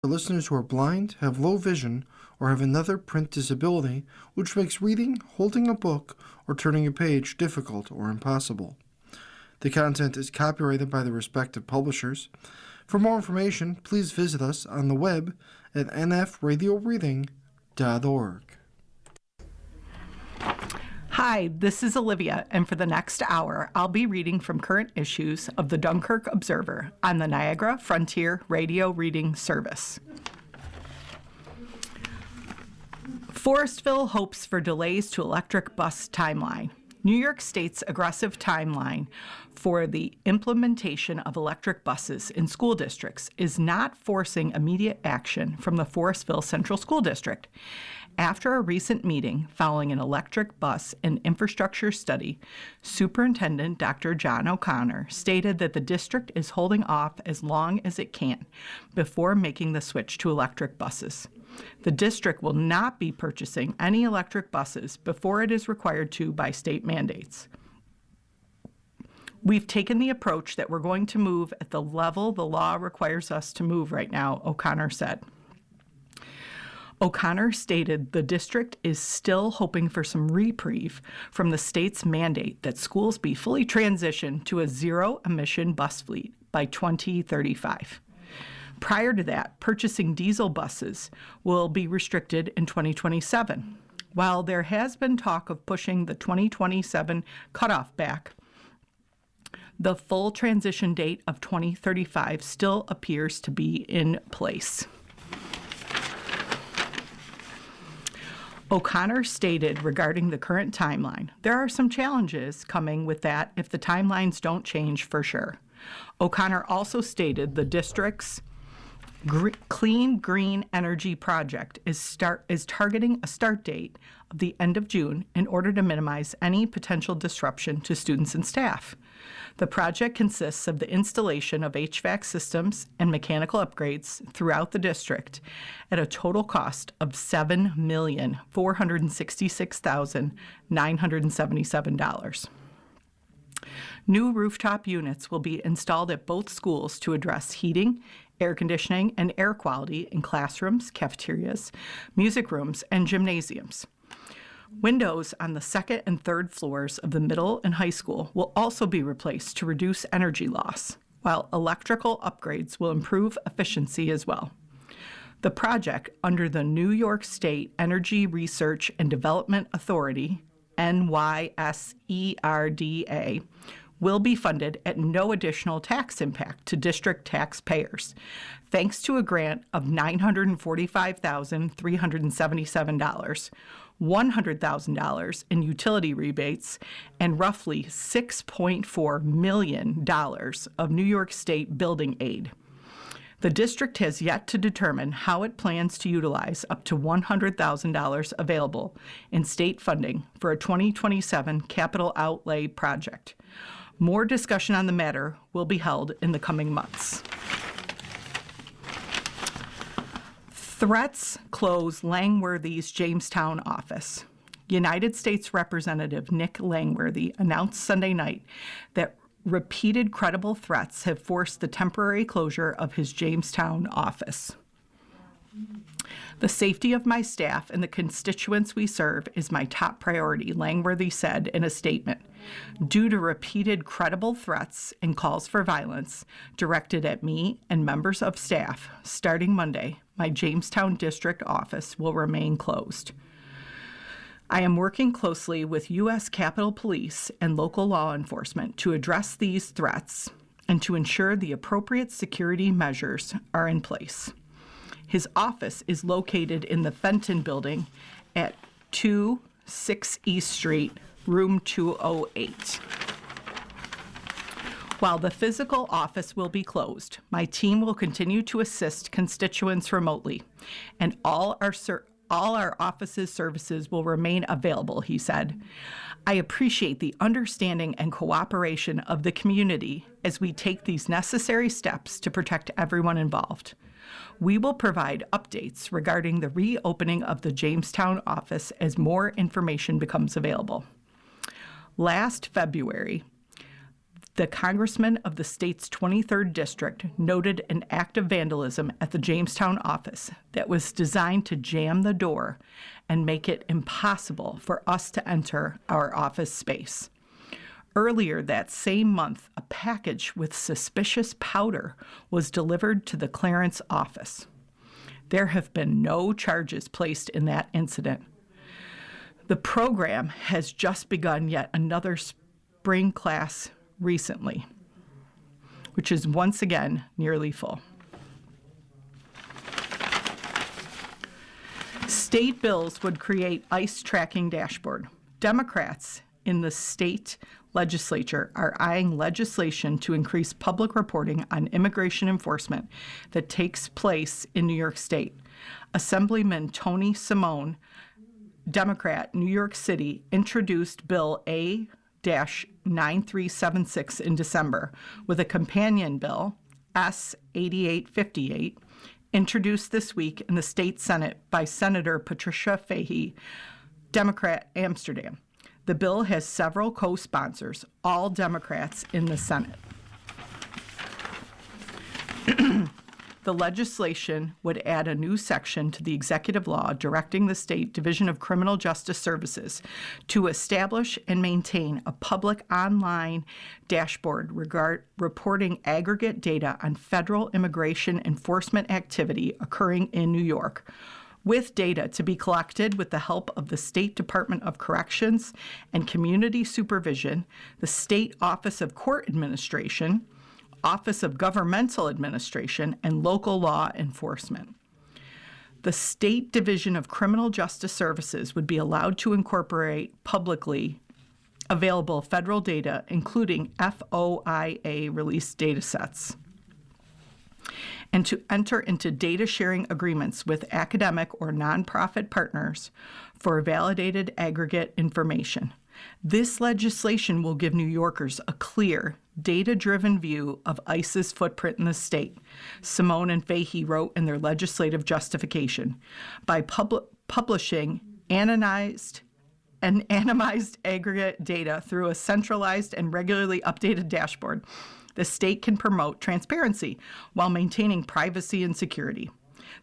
For listeners who are blind, have low vision, or have another print disability, which makes reading, holding a book, or turning a page difficult or impossible. The content is copyrighted by the respective publishers. For more information, please visit us on the web at nfradioreading.org. Hi, this is Olivia, and for the next hour, I'll be reading from current issues of the Dunkirk Observer on the Niagara Frontier Radio Reading Service. Forestville hopes for delays to electric bus timeline. New York State's aggressive timeline for the implementation of electric buses in school districts is not forcing immediate action from the Forestville Central School District. After a recent meeting following an electric bus and infrastructure study, Superintendent Dr. John O'Connor stated that the district is holding off as long as it can before making the switch to electric buses. The district will not be purchasing any electric buses before it is required to by state mandates. We've taken the approach that we're going to move at the level the law requires us to move right now, O'Connor said. O'Connor stated the district is still hoping for some reprieve from the state's mandate that schools be fully transitioned to a zero-emission bus fleet by 2035. Prior to that, purchasing diesel buses will be restricted in 2027. While there has been talk of pushing the 2027 cutoff back, the full transition date of 2035 still appears to be in place. O'Connor stated regarding the current timeline, there are some challenges coming with that if the timelines don't change for sure. O'Connor also stated the district's Clean Green Energy Project is targeting a start date of the end of June in order to minimize any potential disruption to students and staff. The project consists of the installation of HVAC systems and mechanical upgrades throughout the district at a total cost of $7,466,977. New rooftop units will be installed at both schools to address heating, air conditioning, and air quality in classrooms, cafeterias, music rooms, and gymnasiums. Windows on the second and third floors of the middle and high school will also be replaced to reduce energy loss, while electrical upgrades will improve efficiency as well. The project, under the New York State Energy Research and Development Authority, NYSERDA, will be funded at no additional tax impact to district taxpayers, thanks to a grant of $945,377, $100,000 in utility rebates, and roughly $6.4 million of New York State building aid. The district has yet to determine how it plans to utilize up to $100,000 available in state funding for a 2027 capital outlay project. More discussion on the matter will be held in the coming months. Threats close Langworthy's Jamestown office. United States Representative Nick Langworthy announced Sunday night that repeated credible threats have forced the temporary closure of his Jamestown office. The safety of my staff and the constituents we serve is my top priority, Langworthy said in a statement. Due to repeated credible threats and calls for violence directed at me and members of staff, starting Monday, my Jamestown district office will remain closed. I am working closely with U.S. Capitol Police and local law enforcement to address these threats and to ensure the appropriate security measures are in place. His office is located in the Fenton Building at 2-6 East Street, room 208. While the physical office will be closed, my team will continue to assist constituents remotely, and all our office's services will remain available, he said. I appreciate the understanding and cooperation of the community as we take these necessary steps to protect everyone involved. We will provide updates regarding the reopening of the Jamestown office as more information becomes available. Last February, The congressman of the state's 23rd district noted an act of vandalism at the Jamestown office that was designed to jam the door and make it impossible for us to enter our office space. Earlier that same month, a package with suspicious powder was delivered to the Clarence office. There have been no charges placed in that incident. The program has just begun yet another spring class recently, which is once again nearly full. State bills would create ICE tracking dashboard. Democrats in the state legislature are eyeing legislation to increase public reporting on immigration enforcement that takes place in New York State. Assemblyman Tony Simone, Democrat, New York City, introduced Bill A-9376 in December, with a companion bill, S-8858, introduced this week in the state Senate by Senator Patricia Fahey, Democrat, Amsterdam. The bill has several co-sponsors, all Democrats in the Senate. The legislation would add a new section to the executive law directing the State Division of Criminal Justice Services to establish and maintain a public online dashboard reporting aggregate data on federal immigration enforcement activity occurring in New York, with data to be collected with the help of the State Department of Corrections and Community Supervision, the State Office of Court Administration, Office of Governmental Administration, and local law enforcement. The State Division of Criminal Justice Services would be allowed to incorporate publicly available federal data, including FOIA-released data sets, and to enter into data sharing agreements with academic or nonprofit partners for validated aggregate information. This legislation will give New Yorkers a clear, data-driven view of ICE's footprint in the state, Simone and Fahey wrote in their legislative justification. By publishing anonymized aggregate data through a centralized and regularly updated dashboard, the state can promote transparency while maintaining privacy and security.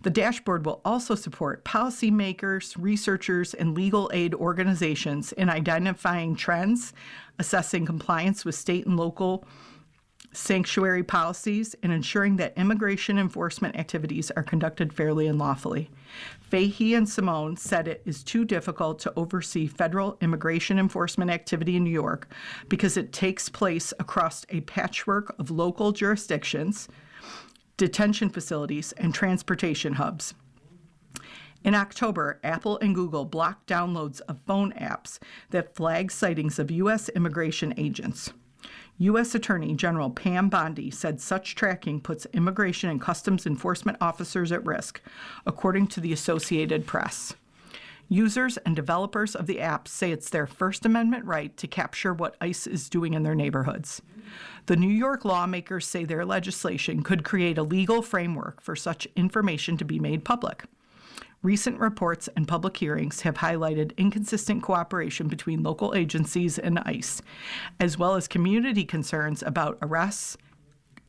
The dashboard will also support policymakers, researchers, and legal aid organizations in identifying trends, assessing compliance with state and local sanctuary policies, and ensuring that immigration enforcement activities are conducted fairly and lawfully. Fahey and Simone said it is too difficult to oversee federal immigration enforcement activity in New York because it takes place across a patchwork of local jurisdictions, detention facilities, and transportation hubs. In October, Apple and Google blocked downloads of phone apps that flag sightings of U.S. immigration agents. U.S. Attorney General Pam Bondi said such tracking puts immigration and customs enforcement officers at risk, according to the Associated Press. Users and developers of the apps say it's their First Amendment right to capture what ICE is doing in their neighborhoods. The New York lawmakers say their legislation could create a legal framework for such information to be made public. Recent reports and public hearings have highlighted inconsistent cooperation between local agencies and ICE, as well as community concerns about arrests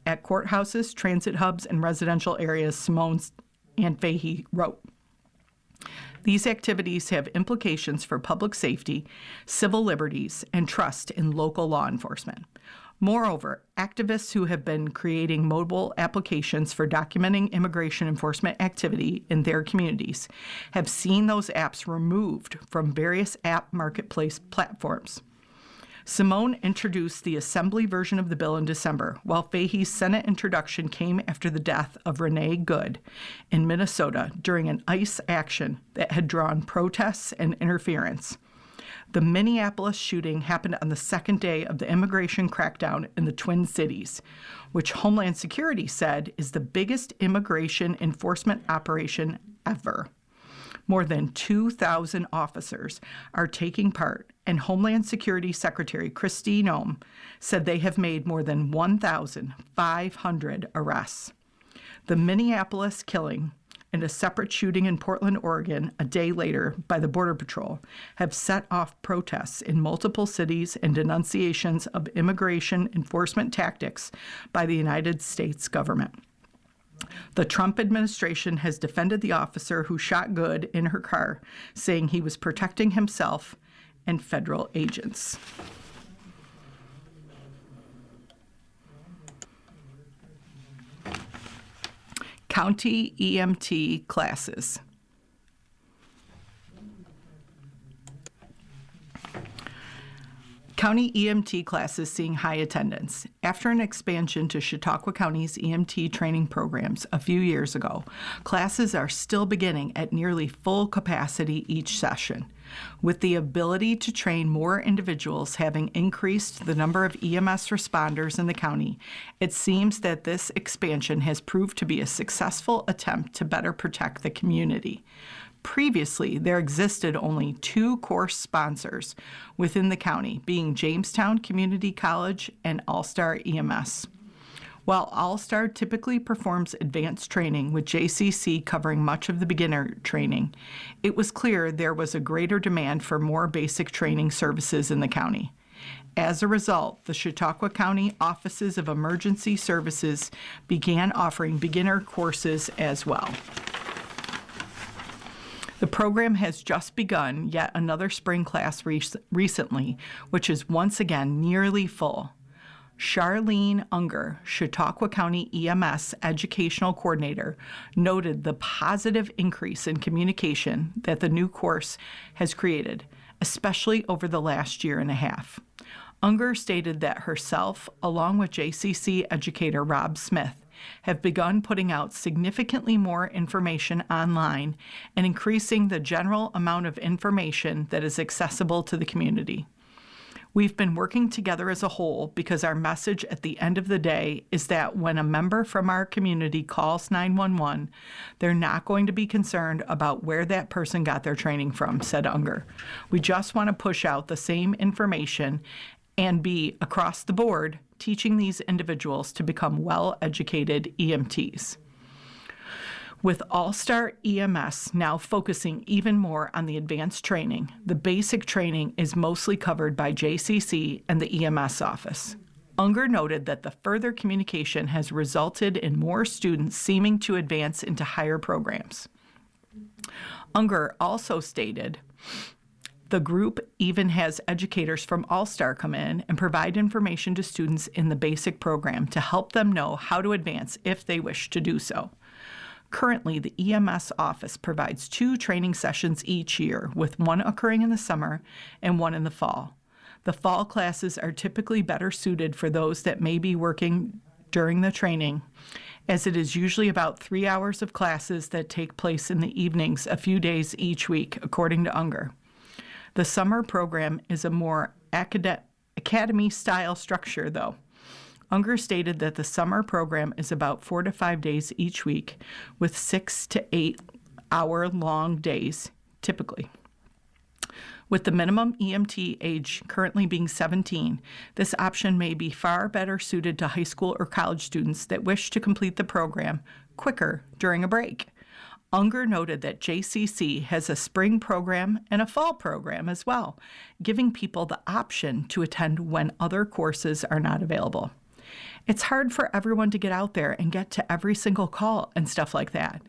at courthouses, transit hubs, and residential areas, Simone and Fahey wrote. These activities have implications for public safety, civil liberties, and trust in local law enforcement. Moreover, activists who have been creating mobile applications for documenting immigration enforcement activity in their communities have seen those apps removed from various app marketplace platforms. Simone introduced the Assembly version of the bill in December, while Fahey's Senate introduction came after the death of Renee Good in Minnesota during an ICE action that had drawn protests and interference. The Minneapolis shooting happened on the second day of the immigration crackdown in the Twin Cities, which Homeland Security said is the biggest immigration enforcement operation ever. More than 2,000 officers are taking part, and Homeland Security Secretary Kristi Noem said they have made more than 1,500 arrests. The Minneapolis killing and a separate shooting in Portland, Oregon, a day later by the Border Patrol, have set off protests in multiple cities and denunciations of immigration enforcement tactics by the United States government. The Trump administration has defended the officer who shot Good in her car, saying he was protecting himself and federal agents. County EMT classes. County EMT classes seeing high attendance. After an expansion to Chautauqua County's EMT training programs a few years ago, classes are still beginning at nearly full capacity each session. With the ability to train more individuals having increased the number of EMS responders in the county, it seems that this expansion has proved to be a successful attempt to better protect the community. Previously, there existed only 2 course sponsors within the county, being Jamestown Community College and All-Star EMS. While All-Star typically performs advanced training with JCC covering much of the beginner training, it was clear there was a greater demand for more basic training services in the county. As a result, the Chautauqua County Offices of Emergency Services began offering beginner courses as well. The program has just begun yet another spring class recently, which is once again nearly full. Charlene Unger, Chautauqua County EMS Educational Coordinator, noted the positive increase in communication that the new course has created, especially over the last year and a half. Unger stated that herself, along with JCC educator Rob Smith, have begun putting out significantly more information online and increasing the general amount of information that is accessible to the community. We've been working together as a whole because our message at the end of the day is that when a member from our community calls 911, they're not going to be concerned about where that person got their training from, said Unger. We just want to push out the same information and be, across the board, teaching these individuals to become well-educated EMTs. With All-Star EMS now focusing even more on the advanced training, the basic training is mostly covered by JCC and the EMS office. Unger noted that the further communication has resulted in more students seeming to advance into higher programs. Unger also stated, the group even has educators from All-Star come in and provide information to students in the basic program to help them know how to advance if they wish to do so. Currently, the EMS office provides 2 training sessions each year, with one occurring in the summer and one in the fall. The fall classes are typically better suited for those that may be working during the training, as it is usually about 3 hours of classes that take place in the evenings a few days each week, according to Unger. The summer program is a more academy-style structure, though. Unger stated that the summer program is about 4 to 5 days each week, with 6 to 8 hour-long days, typically. With the minimum EMT age currently being 17, this option may be far better suited to high school or college students that wish to complete the program quicker during a break. Unger noted that JCC has a spring program and a fall program as well, giving people the option to attend when other courses are not available. It's hard for everyone to get out there and get to every single call and stuff like that.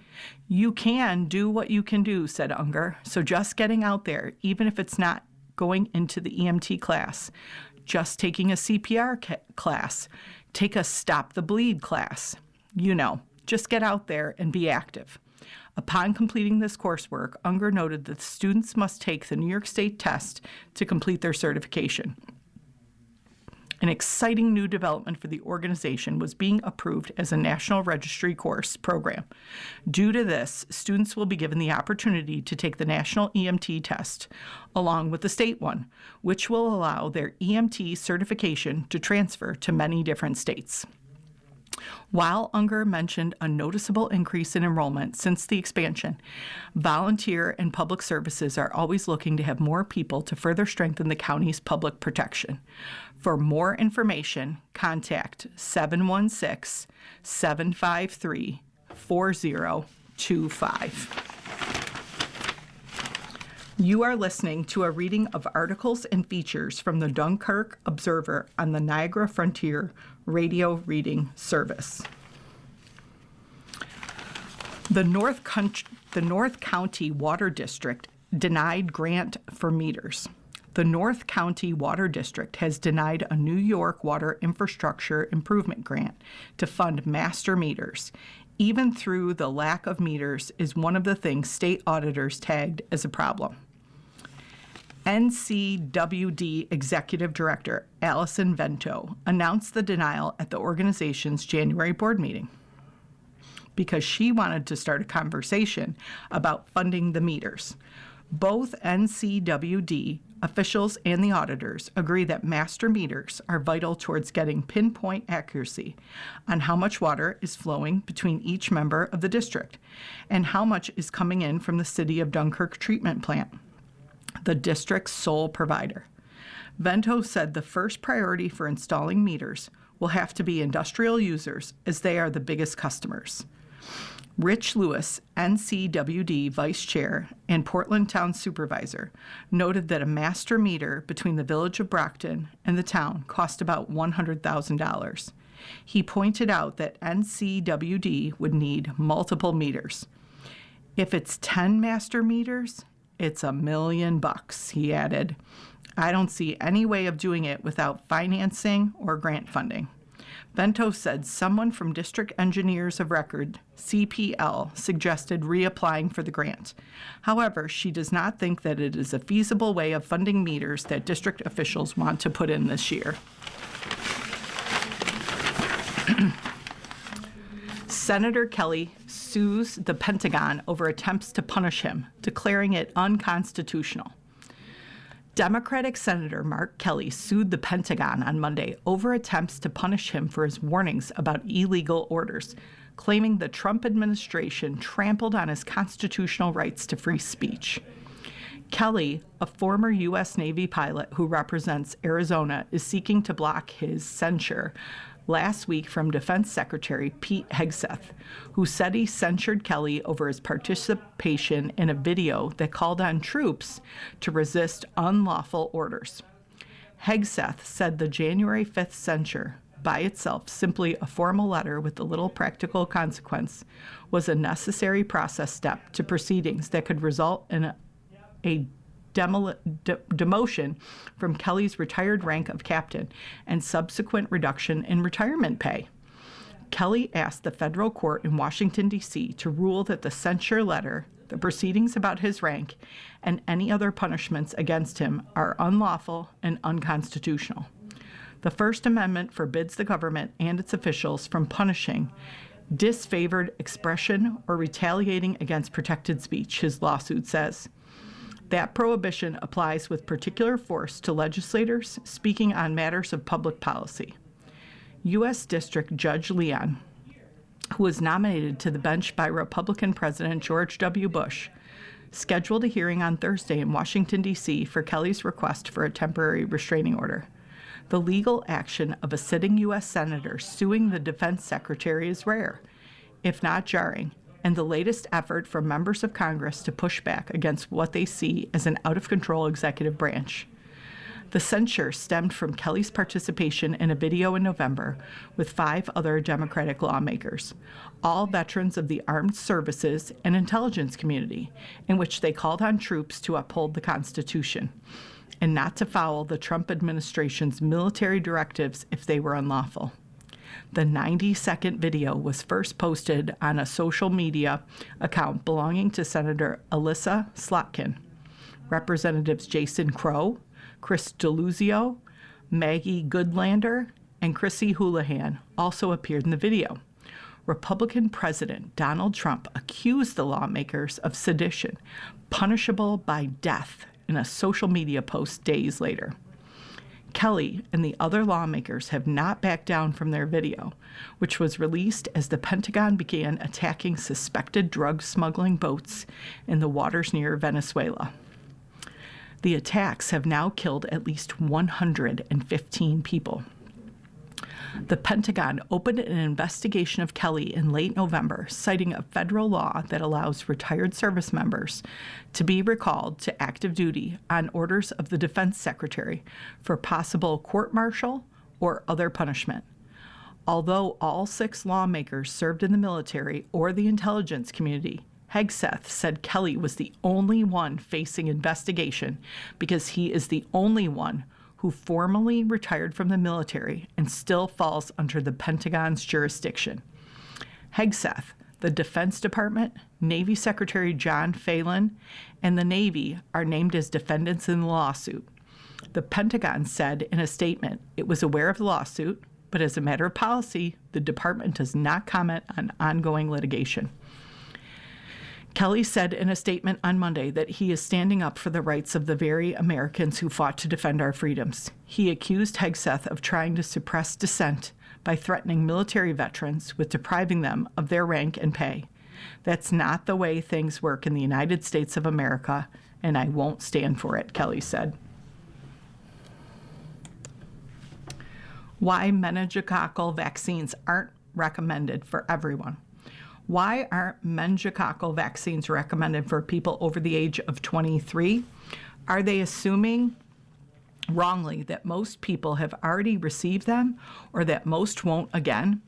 You can do what you can do, said Unger, so just getting out there, even if it's not going into the EMT class, just taking a CPR class, take a Stop the Bleed class, just get out there and be active. Upon completing this coursework, Unger noted that students must take the New York State test to complete their certification. An exciting new development for the organization was being approved as a National Registry course program. Due to this, students will be given the opportunity to take the National EMT test, along with the state one, which will allow their EMT certification to transfer to many different states. While Unger mentioned a noticeable increase in enrollment since the expansion, volunteer and public services are always looking to have more people to further strengthen the county's public protection. For more information, contact 716-753-4020. 825. You are listening to a reading of articles and features from the Dunkirk Observer on the Niagara Frontier Radio Reading Service. The North County Water District denied grant for meters. The North County Water District has denied a New York Water Infrastructure Improvement Grant to fund master meters, even through the lack of meters is one of the things state auditors tagged as a problem. NCWD Executive Director Allison Vento announced the denial at the organization's January board meeting because she wanted to start a conversation about funding the meters. Both NCWD officials and the auditors agree that master meters are vital towards getting pinpoint accuracy on how much water is flowing between each member of the district and how much is coming in from the City of Dunkirk treatment plant, the district's sole provider. Vento said the first priority for installing meters will have to be industrial users, as they are the biggest customers. Rich Lewis, NCWD Vice Chair and Portland Town Supervisor, noted that a master meter between the village of Brockton and the town cost about $100,000. He pointed out that NCWD would need multiple meters. If it's 10 master meters, it's $1 million, he added. I don't see any way of doing it without financing or grant funding. Vento said someone from District Engineers of Record, CPL, suggested reapplying for the grant. However, she does not think that it is a feasible way of funding meters that district officials want to put in this year. Senator Kelly sues the Pentagon over attempts to punish him, declaring it unconstitutional. Democratic Senator Mark Kelly sued the Pentagon on Monday over attempts to punish him for his warnings about illegal orders, claiming the Trump administration trampled on his constitutional rights to free speech. Kelly, a former U.S. Navy pilot who represents Arizona, is seeking to block his censure last week from Defense Secretary Pete Hegseth, who said he censured Kelly over his participation in a video that called on troops to resist unlawful orders. Hegseth said the January 5th censure, by itself simply a formal letter with a little practical consequence, was a necessary process step to proceedings that could result in a demotion from Kelly's retired rank of captain and subsequent reduction in retirement pay. Kelly asked the federal court in Washington, D.C. to rule that the censure letter, the proceedings about his rank, and any other punishments against him are unlawful and unconstitutional. The First Amendment forbids the government and its officials from punishing disfavored expression or retaliating against protected speech, his lawsuit says. That prohibition applies with particular force to legislators speaking on matters of public policy. U.S. District Judge Leon, who was nominated to the bench by Republican President George W. Bush, scheduled a hearing on Thursday in Washington, D.C. for Kelly's request for a temporary restraining order. The legal action of a sitting U.S. senator suing the defense secretary is rare, if not jarring, and the latest effort from members of Congress to push back against what they see as an out-of-control executive branch. The censure stemmed from Kelly's participation in a video in November with 5 other Democratic lawmakers, all veterans of the armed services and intelligence community, in which they called on troops to uphold the Constitution and not to follow the Trump administration's military directives if they were unlawful. The 90-second video was first posted on a social media account belonging to Senator Alyssa Slotkin. Representatives Jason Crow, Chris Deluzio, Maggie Goodlander, and Chrissy Houlihan also appeared in the video. Republican President Donald Trump accused the lawmakers of sedition, punishable by death, in a social media post days later. Kelly and the other lawmakers have not backed down from their video, which was released as the Pentagon began attacking suspected drug smuggling boats in the waters near Venezuela. The attacks have now killed at least 115 people. The Pentagon opened an investigation of Kelly in late November, citing a federal law that allows retired service members to be recalled to active duty on orders of the Defense Secretary for possible court-martial or other punishment. Although all 6 lawmakers served in the military or the intelligence community, Hegseth said Kelly was the only one facing investigation because he is the only one who formally retired from the military and still falls under the Pentagon's jurisdiction. Hegseth, the Defense Department, Navy Secretary John Phelan, and the Navy are named as defendants in the lawsuit. The Pentagon said in a statement it was aware of the lawsuit, but as a matter of policy, the department does not comment on ongoing litigation. Kelly said in a statement on Monday that he is standing up for the rights of the very Americans who fought to defend our freedoms. He accused Hegseth of trying to suppress dissent by threatening military veterans with depriving them of their rank and pay. That's not the way things work in the United States of America, and I won't stand for it, Kelly said. Why meningococcal vaccines aren't recommended for everyone. Why aren't meningococcal vaccines recommended for people over the age of 23? Are they assuming wrongly that most people have already received them or that most won't again?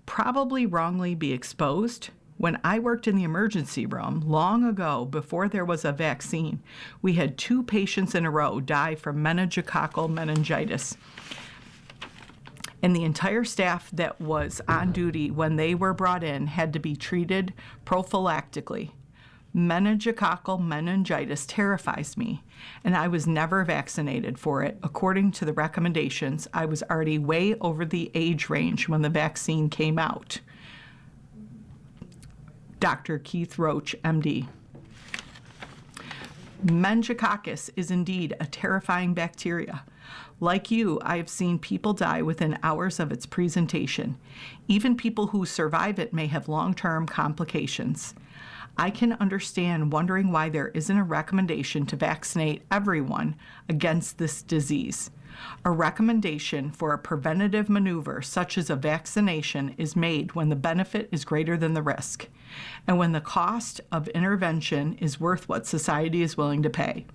Probably wrongly be exposed. When I worked in the emergency room long ago, before there was a vaccine, we had 2 patients in a row die from meningococcal meningitis. And the entire staff that was on duty when they were brought in had to be treated prophylactically. Meningococcal meningitis terrifies me, and I was never vaccinated for it. According to the recommendations, I was already way over the age range when the vaccine came out. Dr. Keith Roach, MD. Meningococcus is indeed a terrifying bacteria. Like you, I have seen people die within hours of its presentation. Even people who survive it may have long-term complications. I can understand wondering why there isn't a recommendation to vaccinate everyone against this disease. A recommendation for a preventative maneuver, such as a vaccination, is made when the benefit is greater than the risk, and when the cost of intervention is worth what society is willing to pay.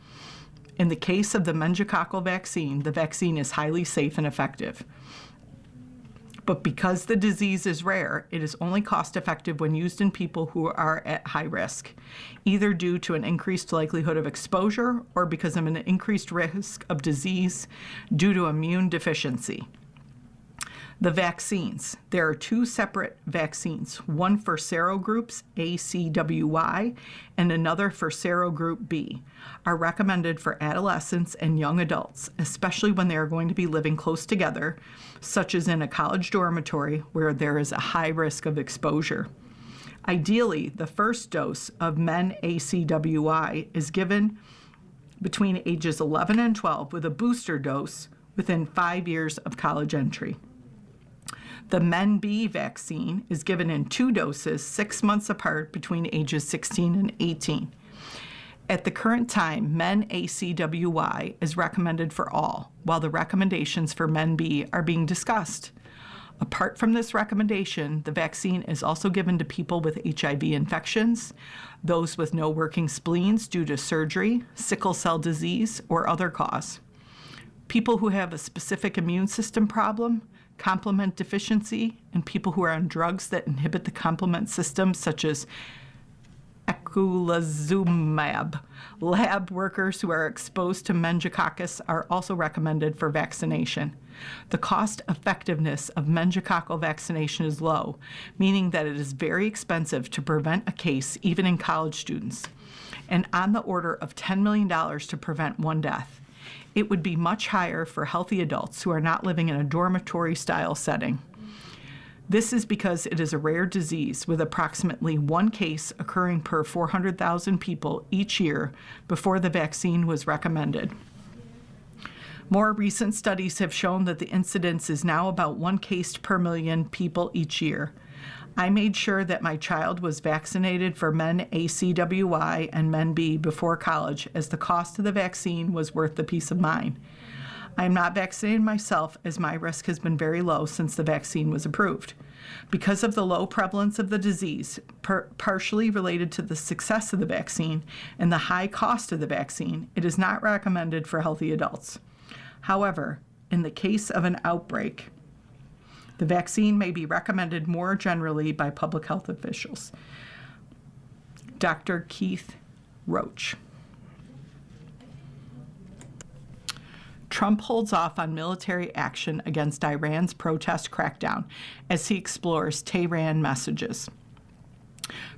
In the case of the meningococcal vaccine, the vaccine is highly safe and effective. But because the disease is rare, it is only cost-effective when used in people who are at high risk, either due to an increased likelihood of exposure or because of an increased risk of disease due to immune deficiency. The vaccines. There are 2 separate vaccines, one for serogroups ACWY and another for serogroup B, are recommended for adolescents and young adults, especially when they are going to be living close together, such as in a college dormitory where there is a high risk of exposure. Ideally, the first dose of ACWY is given between ages 11 and 12 with a booster dose within 5 years of college entry. The MenB vaccine is given in 2 doses 6 months apart between ages 16 and 18. At the current time, ACWY is recommended for all, while the recommendations for MenB are being discussed. Apart from this recommendation, the vaccine is also given to people with HIV infections, those with no working spleens due to surgery, sickle cell disease, or other cause, people who have a specific immune system problem, complement deficiency, and people who are on drugs that inhibit the complement system, such as eculizumab. Lab workers who are exposed to meningococcus are also recommended for vaccination. The cost effectiveness of meningococcal vaccination is low, meaning that it is very expensive to prevent a case even in college students, and on the order of $10 million to prevent 1 death. It would be much higher for healthy adults who are not living in a dormitory-style setting. This is because it is a rare disease with approximately 1 case occurring per 400,000 people each year before the vaccine was recommended. More recent studies have shown that the incidence is now about 1 case per million people each year. I made sure that my child was vaccinated for ACWY and MenB before college, as the cost of the vaccine was worth the peace of mind. I am not vaccinated myself, as my risk has been very low since the vaccine was approved. Because of the low prevalence of the disease, partially related to the success of the vaccine and the high cost of the vaccine, it is not recommended for healthy adults. However, in the case of an outbreak, the vaccine may be recommended more generally by public health officials. Dr. Keith Roach. Trump holds off on military action against Iran's protest crackdown as he explores Tehran messages.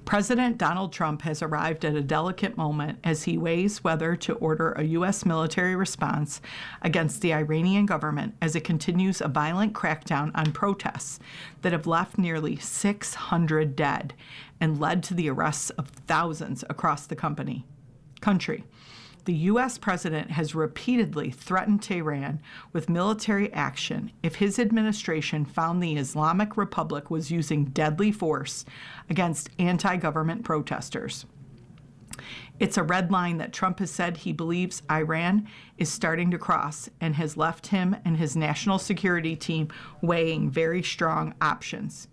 President Donald Trump has arrived at a delicate moment as he weighs whether to order a U.S. military response against the Iranian government as it continues a violent crackdown on protests that have left nearly 600 dead and led to the arrests of thousands across the country. The U.S. president has repeatedly threatened Tehran with military action if his administration found the Islamic Republic was using deadly force against anti-government protesters. It's a red line that Trump has said he believes Iran is starting to cross and has left him and his national security team weighing very strong options.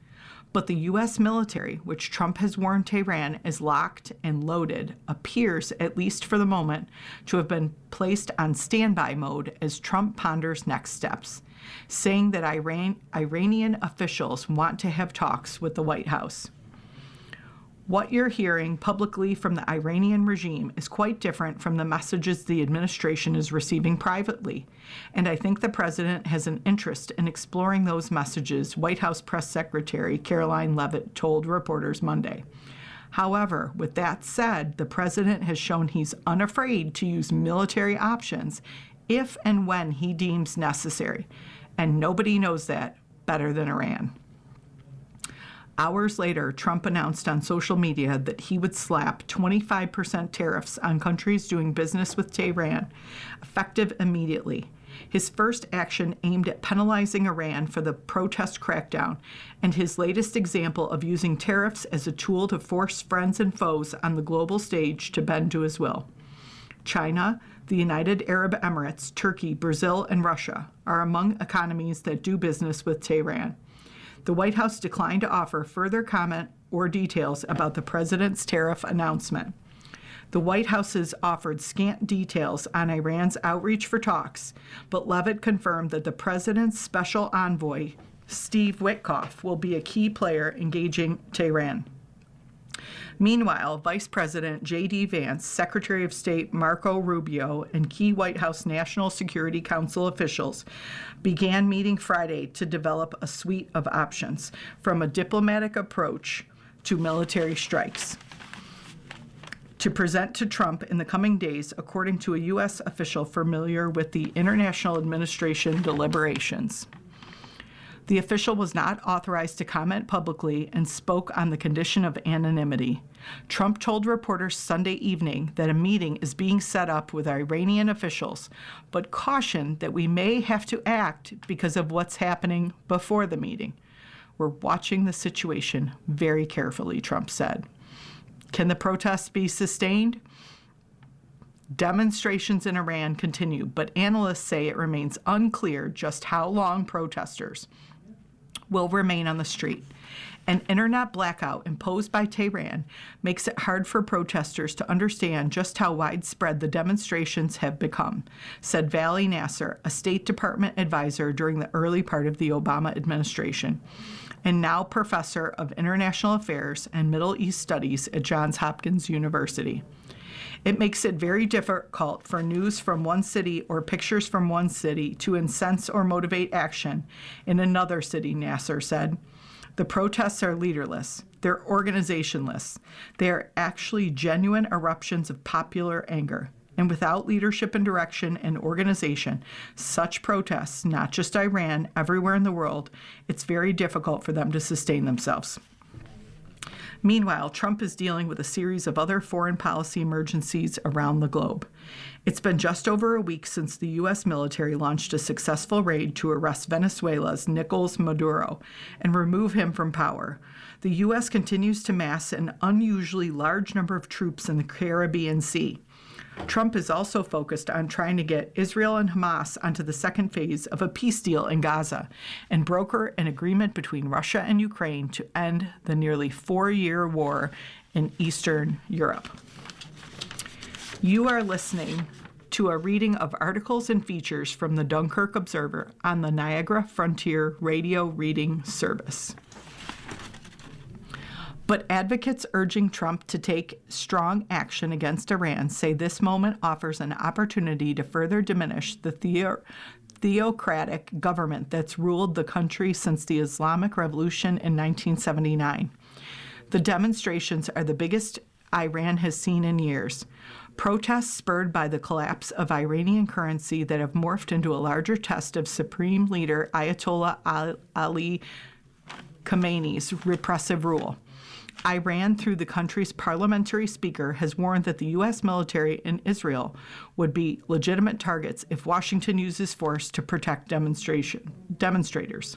But the U.S. military, which Trump has warned Tehran is locked and loaded, appears, at least for the moment, to have been placed on standby mode as Trump ponders next steps, saying that Iranian officials want to have talks with the White House. What you're hearing publicly from the Iranian regime is quite different from the messages the administration is receiving privately, and I think the president has an interest in exploring those messages, White House Press Secretary Caroline Leavitt told reporters Monday. However, with that said, the president has shown he's unafraid to use military options if and when he deems necessary, and nobody knows that better than Iran. Hours later, Trump announced on social media that he would slap 25% tariffs on countries doing business with Tehran, effective immediately. His first action aimed at penalizing Iran for the protest crackdown, and his latest example of using tariffs as a tool to force friends and foes on the global stage to bend to his will. China, the United Arab Emirates, Turkey, Brazil, and Russia are among economies that do business with Tehran. The White House declined to offer further comment or details about the president's tariff announcement. The White House has offered scant details on Iran's outreach for talks, but Leavitt confirmed that the president's special envoy, Steve Witkoff, will be a key player engaging Tehran. Meanwhile, Vice President J.D. Vance, Secretary of State Marco Rubio, and key White House National Security Council officials began meeting Friday to develop a suite of options, from a diplomatic approach to military strikes, to present to Trump in the coming days, according to a U.S. official familiar with the International Administration deliberations. The official was not authorized to comment publicly and spoke on the condition of anonymity. Trump told reporters Sunday evening that a meeting is being set up with Iranian officials, but cautioned that we may have to act because of what's happening before the meeting. We're watching the situation very carefully, Trump said. Can the protests be sustained? Demonstrations in Iran continue, but analysts say it remains unclear just how long protesters will remain on the street. An internet blackout imposed by Tehran makes it hard for protesters to understand just how widespread the demonstrations have become, said Vali Nasser, a State Department advisor during the early part of the Obama administration, and now professor of international affairs and Middle East studies at Johns Hopkins University. It makes it very difficult for news from one city or pictures from one city to incense or motivate action in another city, Nasser said. The protests are leaderless. They're organizationless. They are actually genuine eruptions of popular anger. And without leadership and direction and organization, such protests, not just Iran, everywhere in the world, it's very difficult for them to sustain themselves. Meanwhile, Trump is dealing with a series of other foreign policy emergencies around the globe. It's been just over a week since the U.S. military launched a successful raid to arrest Venezuela's Nicolas Maduro and remove him from power. The U.S. continues to mass an unusually large number of troops in the Caribbean Sea. Trump is also focused on trying to get Israel and Hamas onto the second phase of a peace deal in Gaza and broker an agreement between Russia and Ukraine to end the nearly 4-year war in Eastern Europe. You are listening to a reading of articles and features from the Dunkirk Observer on the Niagara Frontier Radio Reading Service. But advocates urging Trump to take strong action against Iran say this moment offers an opportunity to further diminish the theocratic government that's ruled the country since the Islamic Revolution in 1979. The demonstrations are the biggest Iran has seen in years. Protests spurred by the collapse of Iranian currency that have morphed into a larger test of Supreme Leader Ayatollah Ali Khamenei's repressive rule. Iran, through the country's parliamentary speaker, has warned that the U.S. military and Israel would be legitimate targets if Washington uses force to protect demonstrators.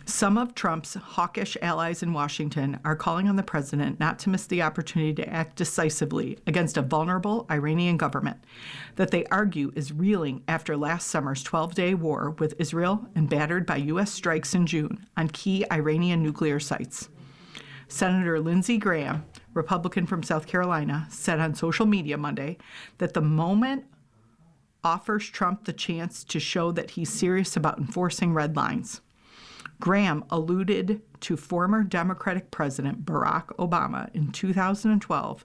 Some of Trump's hawkish allies in Washington are calling on the president not to miss the opportunity to act decisively against a vulnerable Iranian government that they argue is reeling after last summer's 12-day war with Israel and battered by U.S. strikes in June on key Iranian nuclear sites. Senator Lindsey Graham, Republican from South Carolina, said on social media Monday that the moment offers Trump the chance to show that he's serious about enforcing red lines. Graham alluded to former Democratic President Barack Obama in 2012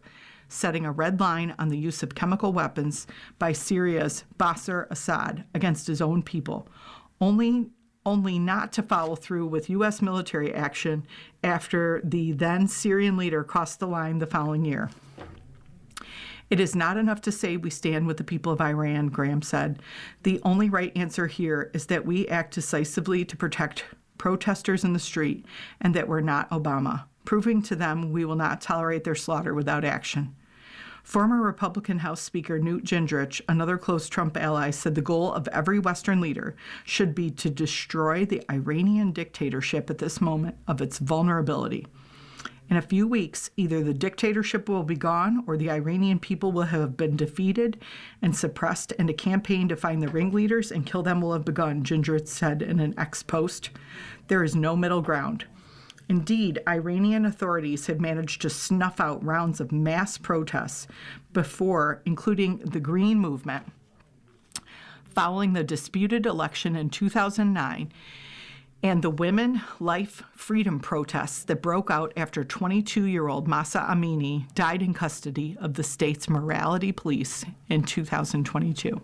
setting a red line on the use of chemical weapons by Syria's Bashar Assad against his own people, only not to follow through with U.S. military action after the then Syrian leader crossed the line the following year. It is not enough to say we stand with the people of Iran, Graham said. The only right answer here is that we act decisively to protect protesters in the street and that we're not Obama, proving to them we will not tolerate their slaughter without action. Former Republican House Speaker Newt Gingrich, another close Trump ally, said the goal of every Western leader should be to destroy the Iranian dictatorship at this moment of its vulnerability. In a few weeks, either the dictatorship will be gone or the Iranian people will have been defeated and suppressed, and a campaign to find the ringleaders and kill them will have begun, Gingrich said in an X post. There is no middle ground. Indeed, Iranian authorities had managed to snuff out rounds of mass protests before, including the Green Movement, following the disputed election in 2009, and the Women Life Freedom protests that broke out after 22-year-old Mahsa Amini died in custody of the state's morality police in 2022.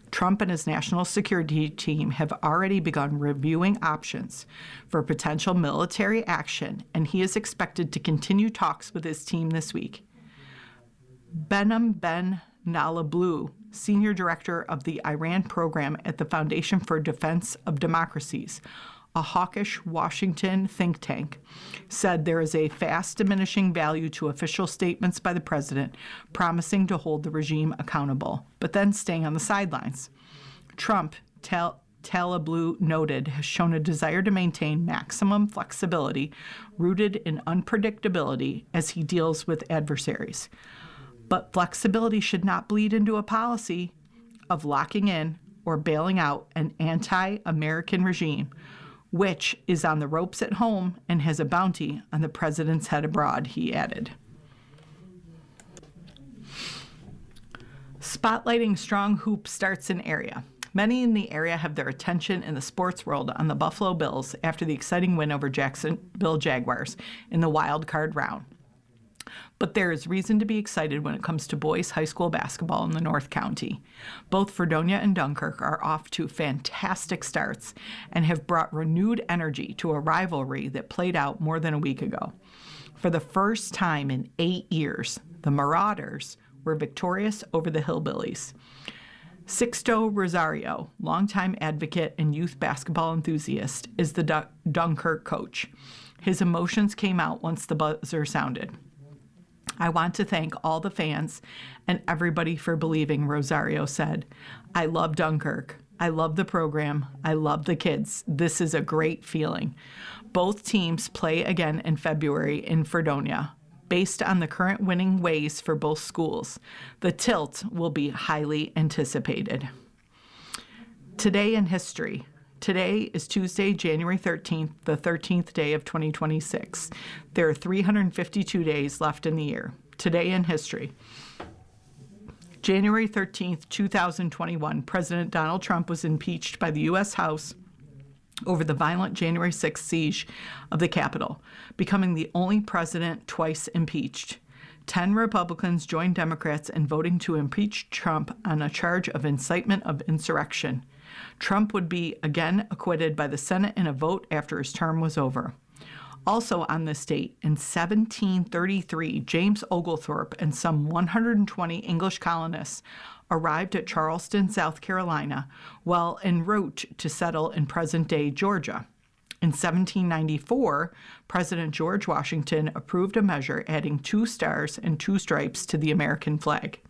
Trump and his national security team have already begun reviewing options for potential military action, and he is expected to continue talks with his team this week. Behnam Ben Nalablu, senior director of the Iran program at the Foundation for Defense of Democracies, a hawkish Washington think tank, said there is a fast diminishing value to official statements by the president promising to hold the regime accountable, but then staying on the sidelines. Trump, Talablu noted, has shown a desire to maintain maximum flexibility rooted in unpredictability as he deals with adversaries. But flexibility should not bleed into a policy of locking in or bailing out an anti-American regime, which is on the ropes at home and has a bounty on the president's head abroad, he added. Spotlighting strong hoop starts in area. Many in the area have their attention in the sports world on the Buffalo Bills after the exciting win over Jacksonville Jaguars in the wild card round. But there is reason to be excited when it comes to boys high school basketball in the North County. Both Fredonia and Dunkirk are off to fantastic starts and have brought renewed energy to a rivalry that played out more than a week ago. For the first time in 8 years, the Marauders were victorious over the Hillbillies. Sixto Rosario, longtime advocate and youth basketball enthusiast, is the Dunkirk coach. His emotions came out once the buzzer sounded. I want to thank all the fans and everybody for believing, Rosario said. I love Dunkirk. I love the program. I love the kids. This is a great feeling. Both teams play again in February in Fredonia. based on the current winning ways for both schools. The tilt will be highly anticipated. Today in history. Today is Tuesday, January 13th, the 13th day of 2026. There are 352 days left in the year. Today in history. January 13th, 2021, President Donald Trump was impeached by the U.S. House over the violent January 6th siege of the Capitol, becoming the only president twice impeached. 10 Republicans joined Democrats in voting to impeach Trump on a charge of incitement of insurrection. Trump would be again acquitted by the Senate in a vote after his term was over. Also on this date, in 1733, James Oglethorpe and some 120 English colonists arrived at Charleston, South Carolina, while en route to settle in present-day Georgia. In 1794, President George Washington approved a measure adding 2 stars and 2 stripes to the American flag.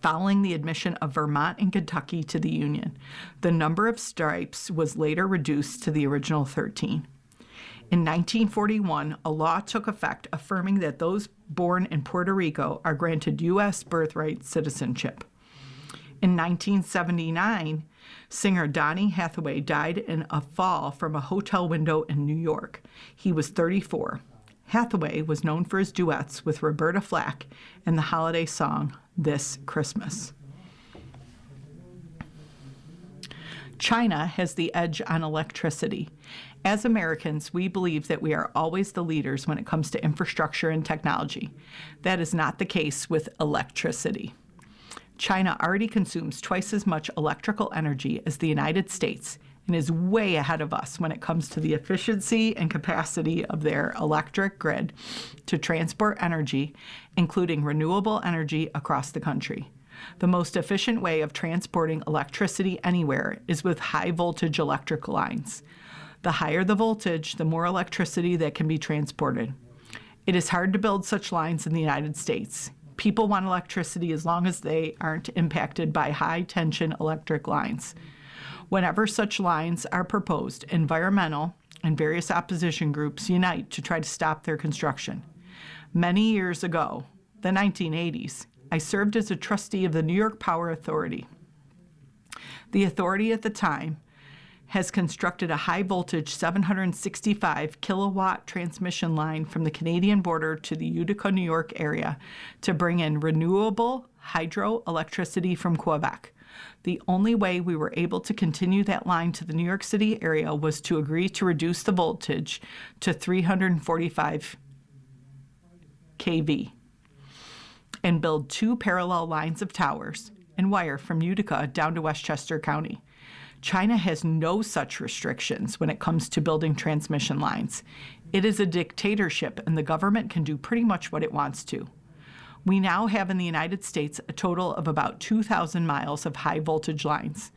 Following the admission of Vermont and Kentucky to the Union, the number of stripes was later reduced to the original 13. In 1941, a law took effect affirming that those born in Puerto Rico are granted U.S. birthright citizenship. In 1979, singer Donny Hathaway died in a fall from a hotel window in New York. He was 34. Hathaway was known for his duets with Roberta Flack in the holiday song This Christmas. China has the edge on electricity. As Americans, we believe that we are always the leaders when it comes to infrastructure and technology. That is not the case with electricity. China already consumes twice as much electrical energy as the United States and is way ahead of us when it comes to the efficiency and capacity of their electric grid to transport energy, including renewable energy, across the country. The most efficient way of transporting electricity anywhere is with high-voltage electric lines. The higher the voltage, the more electricity that can be transported. It is hard to build such lines in the United States. People want electricity as long as they aren't impacted by high-tension electric lines. Whenever such lines are proposed, environmental and various opposition groups unite to try to stop their construction. Many years ago, the 1980s, I served as a trustee of the New York Power Authority. The authority at the time has constructed a high-voltage 765 kilowatt transmission line from the Canadian border to the Utica, New York area to bring in renewable hydroelectricity from Quebec. The only way we were able to continue that line to the New York City area was to agree to reduce the voltage to 345 kV and build 2 parallel lines of towers and wire from Utica down to Westchester County. China has no such restrictions when it comes to building transmission lines. It is a dictatorship, and the government can do pretty much what it wants to. We now have in the United States a total of about 2,000 miles of high-voltage lines.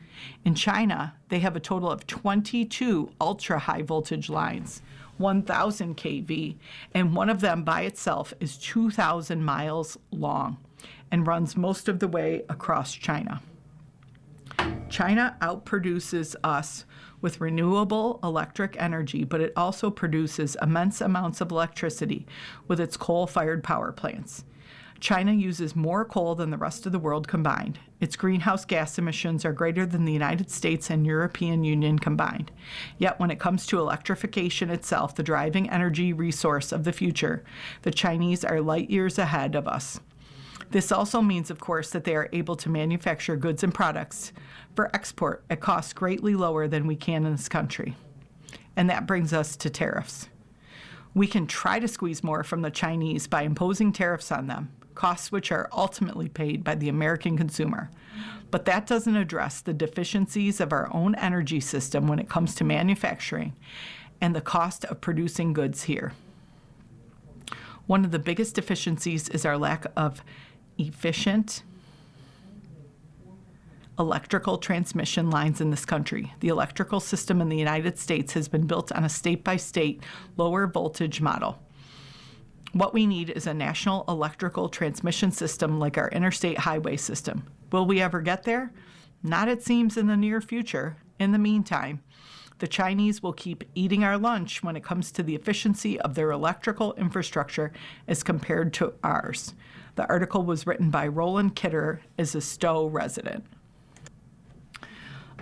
In China, they have a total of 22 ultra-high voltage lines, 1,000 kV, and one of them by itself is 2,000 miles long and runs most of the way across China. China outproduces us with renewable electric energy, but it also produces immense amounts of electricity with its coal-fired power plants. China uses more coal than the rest of the world combined. Its greenhouse gas emissions are greater than the United States and European Union combined. Yet when it comes to electrification itself, the driving energy resource of the future, the Chinese are light years ahead of us. This also means, of course, that they are able to manufacture goods and products for export at costs greatly lower than we can in this country. And that brings us to tariffs. We can try to squeeze more from the Chinese by imposing tariffs on them, costs which are ultimately paid by the American consumer. But that doesn't address the deficiencies of our own energy system when it comes to manufacturing and the cost of producing goods here. One of the biggest deficiencies is our lack of efficient electrical transmission lines in this country. The electrical system in the United States has been built on a state-by-state lower voltage model. What we need is a national electrical transmission system like our interstate highway system. Will we ever get there? Not, it seems, in the near future. In the meantime, The Chinese will keep eating our lunch when it comes to the efficiency of their electrical infrastructure as compared to ours. The article was written by Roland Kidder as a Stowe resident.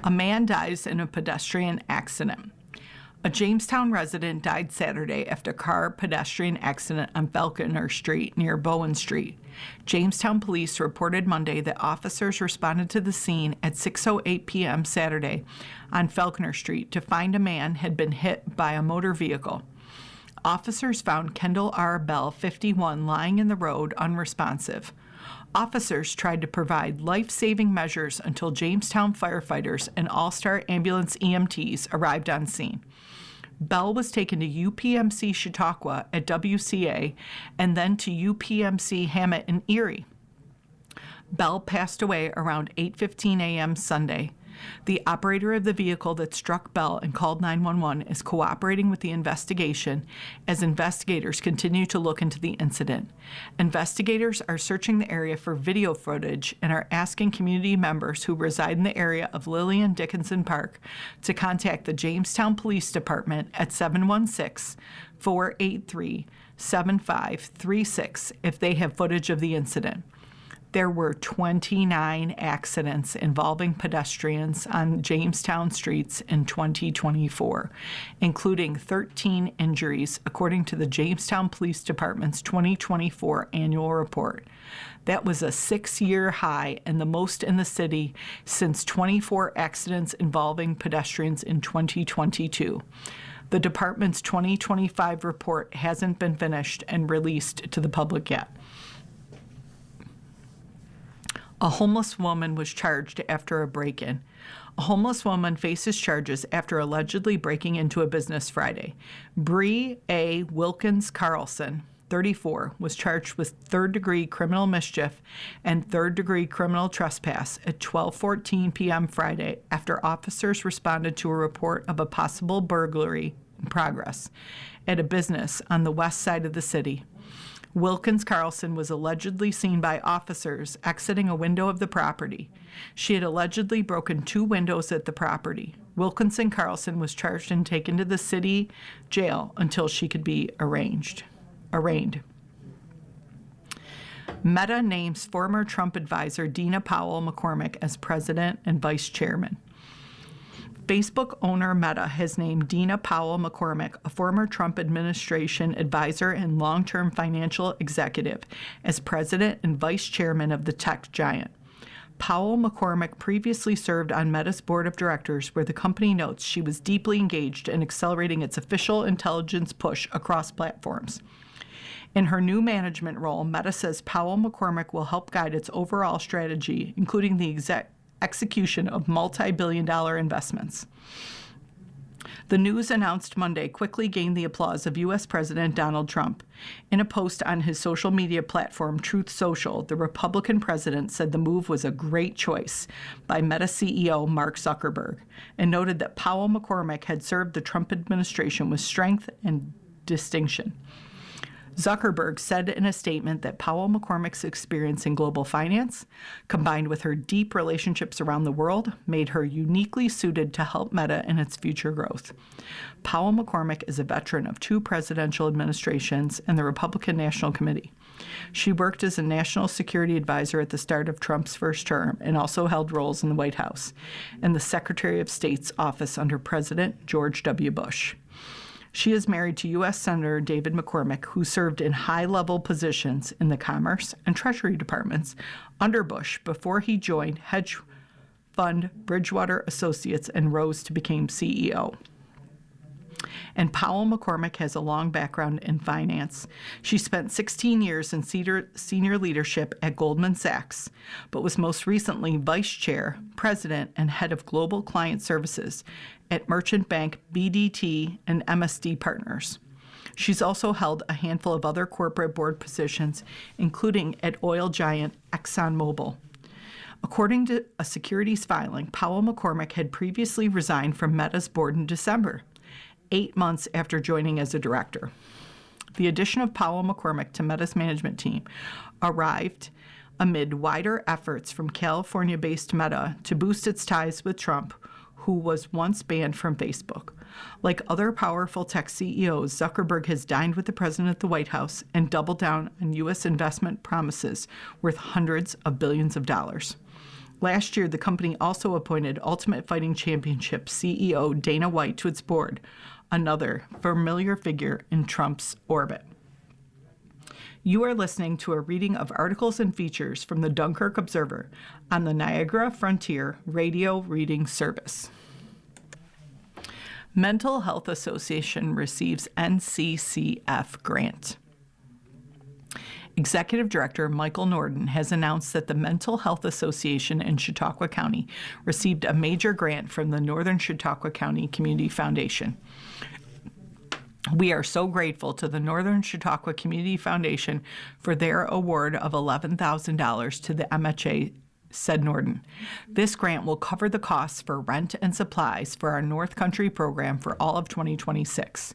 A man dies in a pedestrian accident. A Jamestown resident died Saturday after a car-pedestrian accident on Falconer Street near Bowen Street. Jamestown police reported Monday that officers responded to the scene at 6:08 p.m. Saturday on Falconer Street to find a man had been hit by a motor vehicle. Officers found Kendall R. Bell, 51, lying in the road unresponsive. Officers tried to provide life-saving measures until Jamestown firefighters and All-Star Ambulance EMTs arrived on scene. Bell was taken to UPMC Chautauqua at WCA and then to UPMC Hammett in Erie. Bell passed away around 8:15 a.m. Sunday. The operator of the vehicle that struck Bell and called 911 is cooperating with the investigation as investigators continue to look into the incident. Investigators are searching the area for video footage and are asking community members who reside in the area of Lillian Dickinson Park to contact the Jamestown Police Department at 716-483-7536 if they have footage of the incident. There were 29 accidents involving pedestrians on Jamestown streets in 2024, including 13 injuries, according to the Jamestown Police Department's 2024 annual report. That was a 6-year high and the most in the city since 24 accidents involving pedestrians in 2022. The department's 2025 report hasn't been finished and released to the public yet. A homeless woman was charged after a break-in. A homeless woman faces charges after allegedly breaking into a business Friday. Bree A. Wilkins Carlson, 34, was charged with third-degree criminal mischief and third-degree criminal trespass at 12:14 p.m. Friday after officers responded to a report of a possible burglary in progress at a business on the west side of the city. Wilkins Carlson was allegedly seen by officers exiting a window of the property. She had allegedly broken 2 windows at the property. Wilkinson Carlson was charged and taken to the city jail until she could be arraigned. Meta names former Trump advisor Dina Powell McCormick as president and vice chairman. Facebook owner Meta has named Dina Powell McCormick, a former Trump administration advisor and long-term financial executive, as president and vice chairman of the tech giant. Powell McCormick previously served on Meta's board of directors, where the company notes she was deeply engaged in accelerating its official intelligence push across platforms. In her new management role, Meta says Powell McCormick will help guide its overall strategy, including the execution of multi-billion-dollar investments. The news announced Monday quickly gained the applause of U.S. President Donald Trump. In a post on his social media platform, Truth Social, the Republican president said the move was a great choice by Meta CEO Mark Zuckerberg and noted that Powell McCormick had served the Trump administration with strength and distinction. Zuckerberg said in a statement that Powell McCormick's experience in global finance, combined with her deep relationships around the world, made her uniquely suited to help Meta in its future growth. Powell McCormick is a veteran of 2 presidential administrations and the Republican National Committee. She worked as a national security advisor at the start of Trump's first term and also held roles in the White House and the Secretary of State's office under President George W. Bush. She is married to U.S. Senator David McCormick, who served in high-level positions in the Commerce and Treasury departments under Bush before he joined hedge fund Bridgewater Associates and rose to become CEO. And Powell McCormick has a long background in finance. She spent 16 years in senior leadership at Goldman Sachs, but was most recently vice chair, president, and head of global client services at Merchant Bank, BDT, and MSD Partners. She's also held a handful of other corporate board positions, including at oil giant ExxonMobil. According to a securities filing, Powell McCormick had previously resigned from Meta's board in December, 8 months after joining as a director. The addition of Powell McCormick to Meta's management team arrived amid wider efforts from California-based Meta to boost its ties with Trump, who was once banned from Facebook. Like other powerful tech CEOs, Zuckerberg has dined with the president at the White House and doubled down on U.S. investment promises worth hundreds of billions of dollars. Last year, the company also appointed Ultimate Fighting Championship CEO Dana White to its board, another familiar figure in Trump's orbit. You are listening to a reading of articles and features from the Dunkirk Observer on the Niagara Frontier Radio Reading Service. Mental Health Association receives NCCF grant. Executive Director Michael Norden has announced that the Mental Health Association in Chautauqua County received a major grant from the Northern Chautauqua County Community Foundation. We are so grateful to the Northern Chautauqua Community Foundation for their award of $11,000 to the MHA, said Norden. This grant will cover the costs for rent and supplies for our North Country program for all of 2026.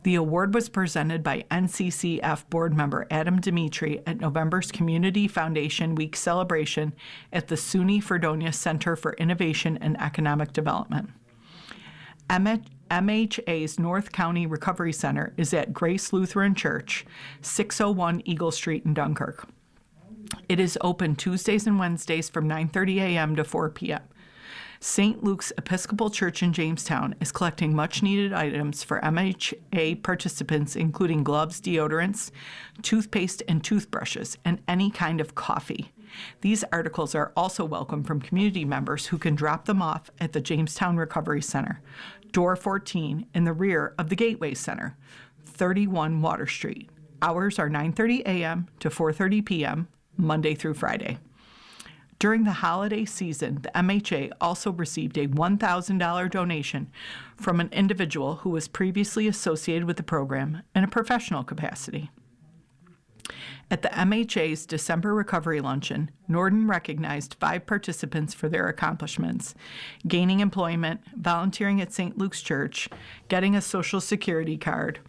The award was presented by NCCF board member Adam Dimitri at November's Community Foundation Week celebration at the SUNY Fredonia Center for Innovation and Economic Development. MHA's North County Recovery Center is at Grace Lutheran Church, 601 Eagle Street in Dunkirk. It is open Tuesdays and Wednesdays from 9:30 a.m. to 4 p.m. St. Luke's Episcopal Church in Jamestown is collecting much-needed items for MHA participants, including gloves, deodorants, toothpaste, and toothbrushes, and any kind of coffee. These articles are also welcome from community members who can drop them off at the Jamestown Recovery Center, door 14 in the rear of the Gateway Center, 31 Water Street. Hours are 9:30 a.m. to 4:30 p.m., Monday through Friday. During the holiday season, the MHA also received a $1,000 donation from an individual who was previously associated with the program in a professional capacity. At the MHA's December Recovery Luncheon, Norden recognized 5 participants for their accomplishments: gaining employment, volunteering at St. Luke's Church, getting a Social Security card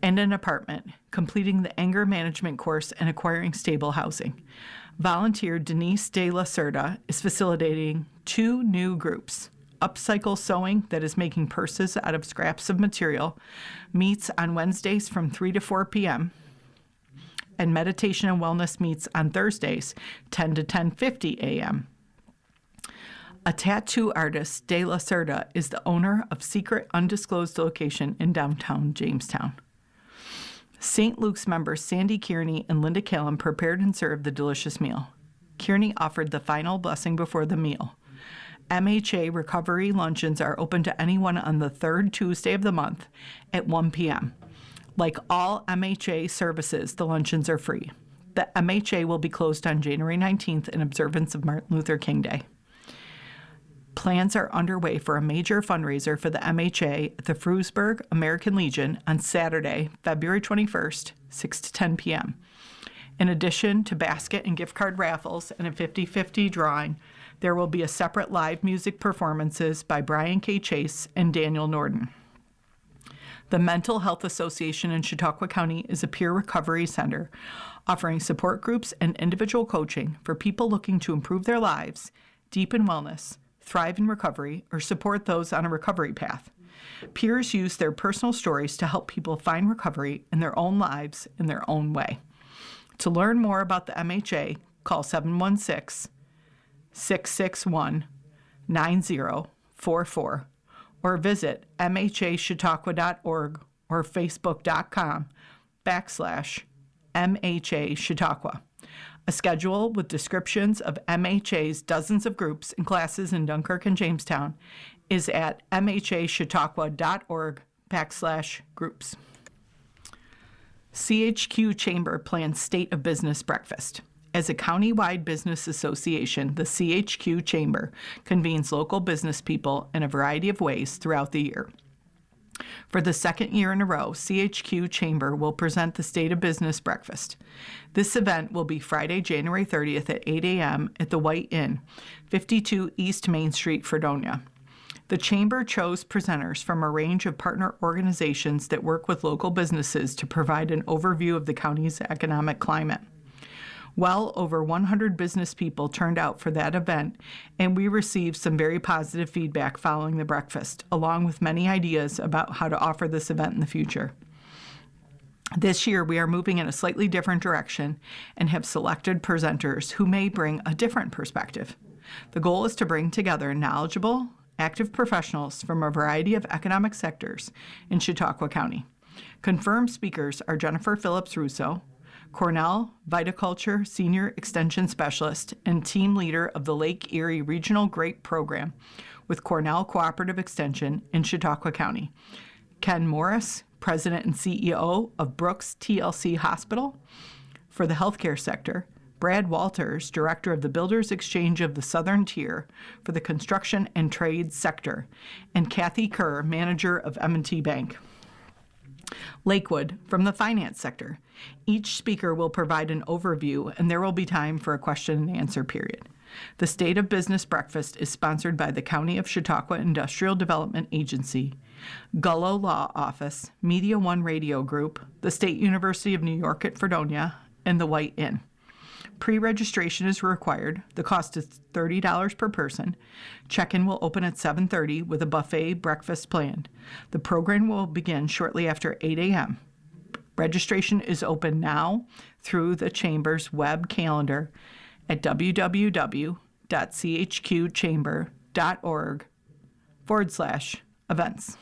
and an apartment, completing the anger management course, and acquiring stable housing. Volunteer Denise De La Cerda is facilitating 2 new groups. Upcycle Sewing, that is making purses out of scraps of material, meets on Wednesdays from 3 to 4 p.m., and Meditation and Wellness meets on Thursdays, 10 to 10:50 a.m. A tattoo artist, De La Cerda, is the owner of Secret Undisclosed Location in downtown Jamestown. St. Luke's members Sandy Kearney and Linda Callum prepared and served the delicious meal. Kearney offered the final blessing before the meal. MHA recovery luncheons are open to anyone on the 3rd Tuesday of the month at 1 p.m. Like all MHA services, the luncheons are free. The MHA will be closed on January 19th in observance of Martin Luther King Day. Plans are underway for a major fundraiser for the MHA at the Frewsburg American Legion on Saturday, February 21st, 6 to 10 p.m. In addition to basket and gift card raffles and a 50-50 drawing, there will be a separate live music performances by Brian K. Chase and Daniel Norden. The Mental Health Association in Chautauqua County is a peer recovery center offering support groups and individual coaching for people looking to improve their lives, deepen wellness, thrive in recovery, or support those on a recovery path. Peers use their personal stories to help people find recovery in their own lives in their own way. To learn more about the MHA, call 716-661-9044 or visit mhachautauqua.org or facebook.com/MHA Chautauqua. A schedule with descriptions of MHA's dozens of groups and classes in Dunkirk and Jamestown is at mhachautauqua.org/groups. CHQ Chamber plans State of Business Breakfast. As a county-wide business association, the CHQ Chamber convenes local business people in a variety of ways throughout the year. For the second year in a row, CHQ Chamber will present the State of Business Breakfast. This event will be Friday, January 30th at 8 a.m. at the White Inn, 52 East Main Street, Fredonia. The Chamber chose presenters from a range of partner organizations that work with local businesses to provide an overview of the county's economic climate. Well over 100 business people turned out for that event, and we received some very positive feedback following the breakfast, along with many ideas about how to offer this event in the future. This year, we are moving in a slightly different direction and have selected presenters who may bring a different perspective. The goal is to bring together knowledgeable, active professionals from a variety of economic sectors in Chautauqua County. Confirmed speakers are Jennifer Phillips-Russo, Cornell Viticulture Senior Extension Specialist and team leader of the Lake Erie Regional Grape Program with Cornell Cooperative Extension in Chautauqua County, Ken Morris, President and CEO of Brooks TLC Hospital for the healthcare sector, Brad Walters, Director of the Builders Exchange of the Southern Tier for the construction and trade sector, and Kathy Kerr, Manager of M&T Bank. Lakewood from the finance sector. Each speaker will provide an overview, and there will be time for a question and answer period. The State of Business Breakfast is sponsored by the County of Chautauqua Industrial Development Agency, Gullo Law Office, Media One Radio Group, the State University of New York at Fredonia, and the White Inn. Pre-registration is required. The cost is $30 per person. Check-in will open at 7:30 with a buffet breakfast planned. The program will begin shortly after 8 a.m. Registration is open now through the Chamber's web calendar at www.chqchamber.org/events.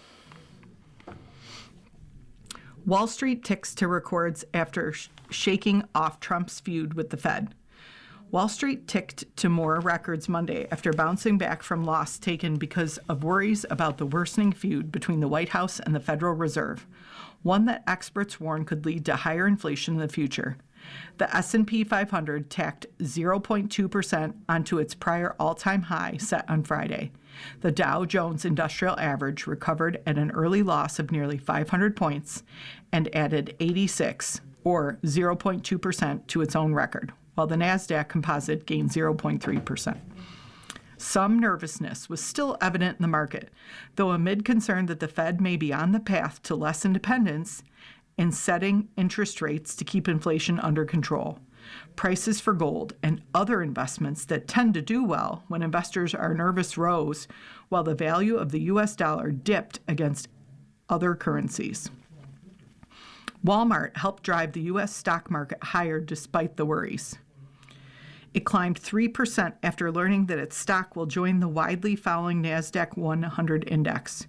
Wall Street ticks to records after shaking off Trump's feud with the Fed. Wall Street ticked to more records Monday after bouncing back from loss taken because of worries about the worsening feud between the White House and the Federal Reserve, one that experts warn could lead to higher inflation in the future. The S&P 500 tacked 0.2% onto its prior all-time high set on Friday. The Dow Jones Industrial Average recovered at an early loss of nearly 500 points and added 86, or 0.2%, to its own record, while the NASDAQ Composite gained 0.3%. Some nervousness was still evident in the market, though amid concern that the Fed may be on the path to less independence in setting interest rates to keep inflation under control. Prices for gold and other investments that tend to do well when investors are nervous rose, while the value of the U.S. dollar dipped against other currencies. Walmart helped drive the U.S. stock market higher despite the worries. It climbed 3% after learning that its stock will join the widely following NASDAQ 100 index.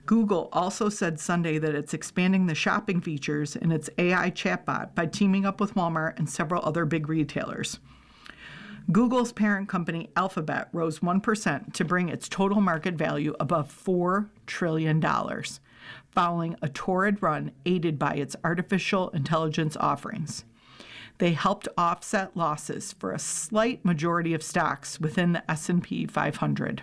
Google also said Sunday that it's expanding the shopping features in its AI chatbot by teaming up with Walmart and several other big retailers. Google's parent company Alphabet rose 1% to bring its total market value above $4 trillion, following a torrid run aided by its artificial intelligence offerings. They helped offset losses for a slight majority of stocks within the S&P 500.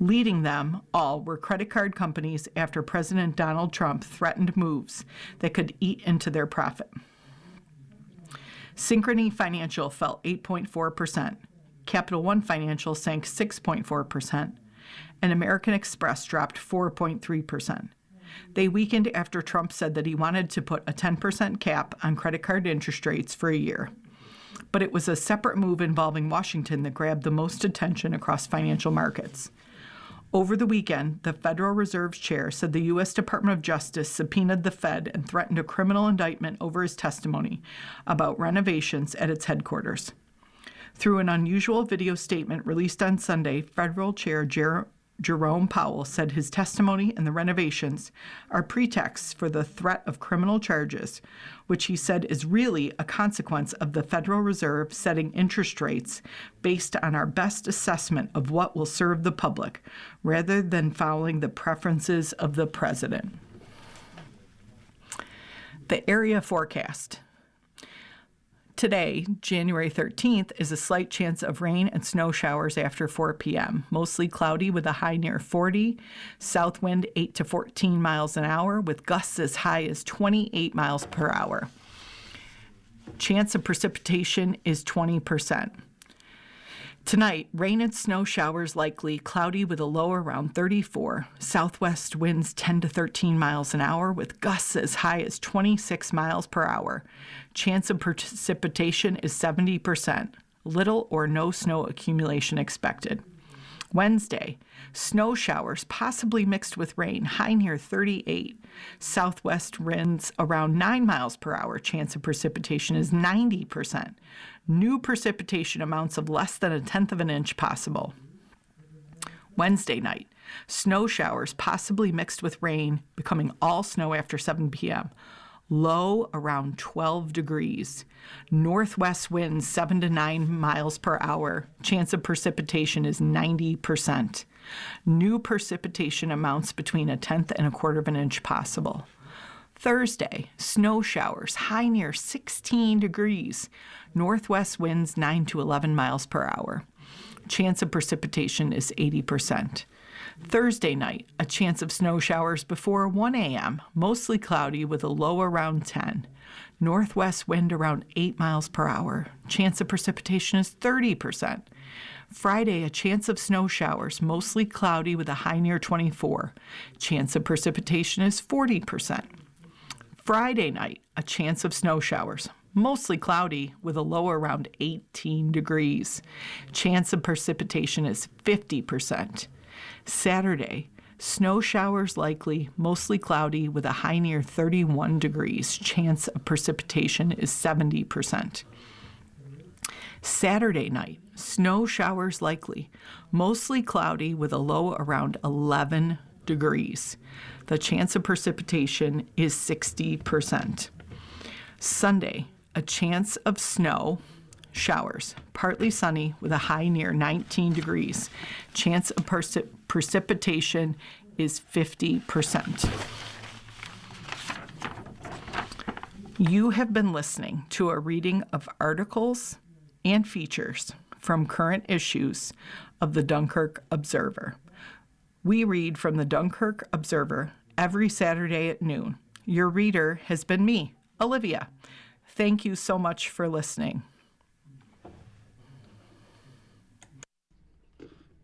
Leading them all were credit card companies after President Donald Trump threatened moves that could eat into their profit. Synchrony Financial fell 8.4%, Capital One Financial sank 6.4%, and American Express dropped 4.3%. They weakened after Trump said that he wanted to put a 10% cap on credit card interest rates for a year. But it was a separate move involving Washington that grabbed the most attention across financial markets. Over the weekend, the Federal Reserve Chair said the U.S. Department of Justice subpoenaed the Fed and threatened a criminal indictment over his testimony about renovations at its headquarters. Through an unusual video statement released on Sunday, Federal Chair Jerome Powell said his testimony and the renovations are pretexts for the threat of criminal charges, which he said is really a consequence of the Federal Reserve setting interest rates based on our best assessment of what will serve the public, rather than following the preferences of the president. The area forecast. Today, January 13th, is a slight chance of rain and snow showers after 4 p.m., mostly cloudy with a high near 40, south wind 8 to 14 miles an hour with gusts as high as 28 miles per hour. Chance of precipitation is 20%. Tonight, rain and snow showers likely, cloudy with a low around 34. Southwest winds 10 to 13 miles an hour with gusts as high as 26 miles per hour. Chance of precipitation is 70%. Little or no snow accumulation expected. Wednesday, snow showers possibly mixed with rain, high near 38. Southwest winds around 9 miles per hour. Chance of precipitation is 90%. New precipitation amounts of less than 1/10 of an inch possible. Wednesday night, snow showers possibly mixed with rain, becoming all snow after 7 p.m. Low around 12 degrees. Northwest winds 7 to 9 miles per hour. Chance of precipitation is 90%. New precipitation amounts between 1/10 and 1/4 of an inch possible. Thursday, snow showers, high near 16 degrees. Northwest winds 9 to 11 miles per hour. Chance of precipitation is 80%. Thursday night, a chance of snow showers before 1 a.m., mostly cloudy with a low around 10. Northwest wind around 8 miles per hour. Chance of precipitation is 30%. Friday, a chance of snow showers, mostly cloudy with a high near 24. Chance of precipitation is 40%. Friday night, a chance of snow showers, mostly cloudy with a low around 18 degrees. Chance of precipitation is 50%. Saturday, snow showers likely, mostly cloudy with a high near 31 degrees. Chance of precipitation is 70%. Saturday night, snow showers likely, mostly cloudy with a low around 11 degrees. The chance of precipitation is 60%. Sunday, a chance of snow showers, partly sunny with a high near 19 degrees. Chance of precipitation is 50%. You have been listening to a reading of articles and features from current issues of the Dunkirk Observer. We read from the Dunkirk Observer every Saturday at noon. Your reader has been me, Olivia. Thank you so much for listening.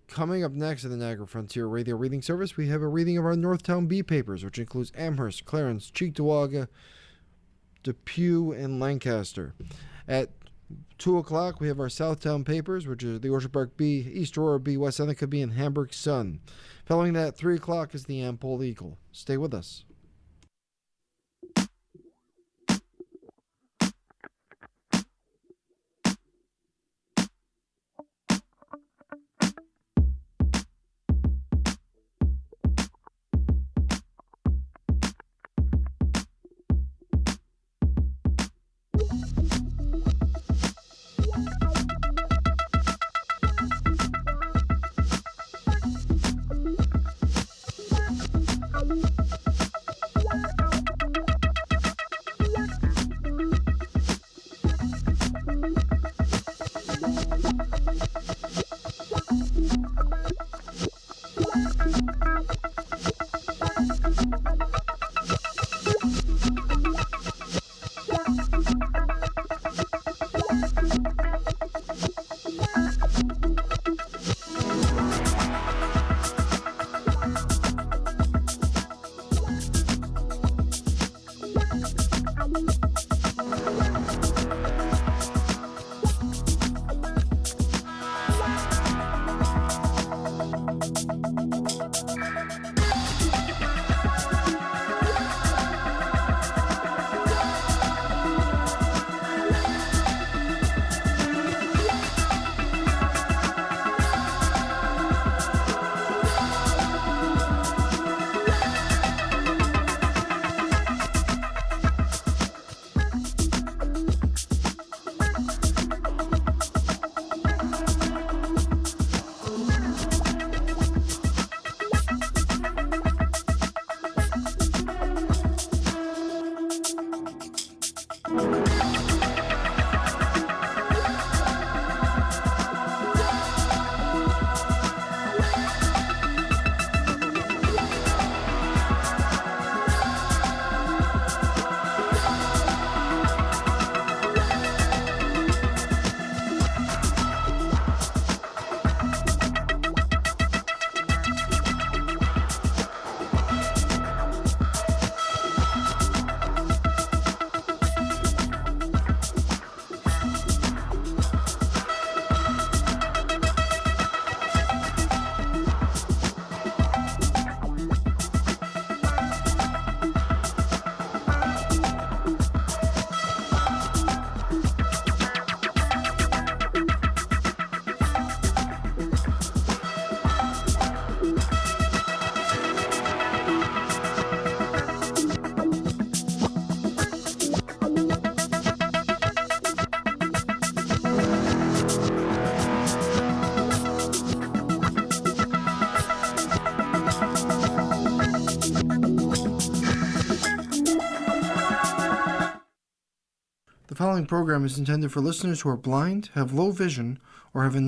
Coming up next in the Niagara Frontier Radio Reading Service, we have a reading of our Northtown Bee papers, which includes Amherst, Clarence, Cheektowaga, Depew, and Lancaster. At 2 o'clock, we have our Southtown papers, which is the Orchard Park Bee, East Aurora Bee, West Seneca Bee, and Hamburg Sun. Following that, at 3 o'clock is the Ampole Eagle. Stay with us. following program is intended for listeners who are blind, have low vision, or have another